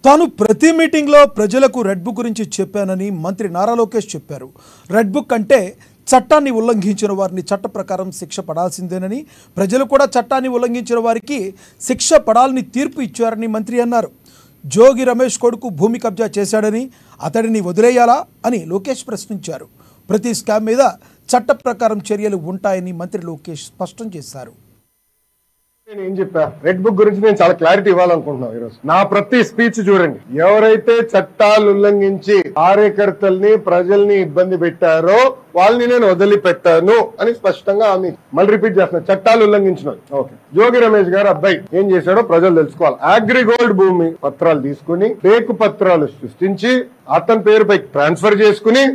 తాను ప్రతి మీటింగ్లో ప్రజలకు రెడ్ బుక్ గురించి చెప్పానని మంత్రి నారా లోకేష్ చెప్పారు. రెడ్ బుక్ అంటే చట్టాన్ని ఉల్లంఘించిన వారిని చట్ట ప్రకారం శిక్ష పడాల్సిందేనని, ప్రజలు కూడా చట్టాన్ని ఉల్లంఘించిన వారికి శిక్ష పడాలని తీర్పు ఇచ్చారని మంత్రి అన్నారు. జోగి రమేష్ కొడుకు భూమి కబ్జా చేశాడని అతడిని వదిలేయాలా అని లోకేష్ ప్రశ్నించారు. ప్రతి స్కామ్ మీద చట్ట ప్రకారం చర్యలు ఉంటాయని మంత్రి లోకేష్ స్పష్టం చేశారు. నేను ఏం చెప్పా, రెడ్ బుక్ గురించి నేను చాలా క్లారిటీ ఇవ్వాలనుకుంటున్నాను. ఈరోజు నా ప్రతి స్పీచ్ చూడండి, ఎవరైతే చట్టాలు ఉల్లంఘించి కార్యకర్తల్ని ప్రజల్ని ఇబ్బంది పెట్టారో వాళ్ళని నేను వదిలిపెట్టాను అని స్పష్టంగా హామీ. మళ్ళీ రిపీట్ చేస్తున్నా, చట్టాలు ఉల్లంఘించిన ఓకే. జోగి రమేష్ గారు అబ్బాయి ఏం చేశాడో ప్రజలు తెలుసుకోవాలి. అగ్రిగోల్డ్ భూమి పత్రాలు తీసుకుని ఫేక్ పత్రాలు సృష్టించి అతని పేరుపై ట్రాన్స్ఫర్ చేసుకుని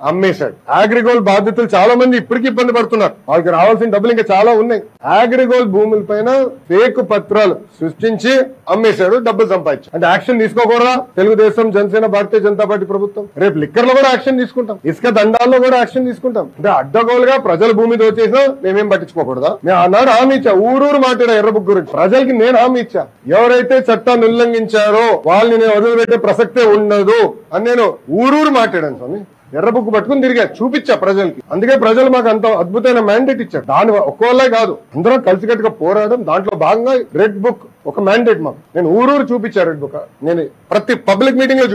అమ్మేశాడు. అగ్రిగోల్డ్ బాధితులు చాలా మంది ఇప్పటికీ ఇబ్బంది పడుతున్నారు. వాళ్ళకి రావాల్సిన డబ్బులు ఇంకా చాలా ఉన్నాయి. అగ్రిగోల్డ్ భూముల పైన ఫేక్ పత్రాలు సృష్టించి అమ్మేశాడు, డబ్బులు సంపాదించాడు. అంటే యాక్షన్ తీసుకోకూడదా తెలుగుదేశం, జనసేన, భారతీయ జనతా పార్టీ ప్రభుత్వం? రేపు లిక్కర్ లో కూడా యాక్షన్ తీసుకుంటాం, ఇసుక దండాల్లో కూడా యాక్షన్ తీసుకుంటాం. అంటే అడ్డగోలుగా ప్రజల భూమి దోచేసినా మేమేం పట్టించుకోకూడదా? నేను ఆనాడు హామీ ఇచ్చా, ఊరూరు మాట్లాడా ఎర్ర బుక్ గురించి. ప్రజలకి నేను హామీ ఇచ్చా, ఎవరైతే చట్టాన్ని ఉల్లంఘించారో వాళ్ళని నేను వదిలిపెట్టే ప్రసక్తే ఉండదు అని నేను ఊరూరు మాట్లాడాను స్వామి. ఎర్ర బుక్ పట్టుకుని తిరిగా చూపించా ప్రజలకి. అందుకే ప్రజలు మాకు అంత అద్భుతమైన మ్యాండేట్ ఇచ్చారు. దాని ఒక్కోళ్ళే కాదు, అందరం కలిసికట్టుగా పోరాడడం, దాంట్లో భాగంగా రెడ్ బుక్ ఒక మ్యాండేట్ మాకు. నేను ఊరూరు చూపించా రెడ్ బుక్. నేను ప్రతి పబ్లిక్ మీటింగ్ లో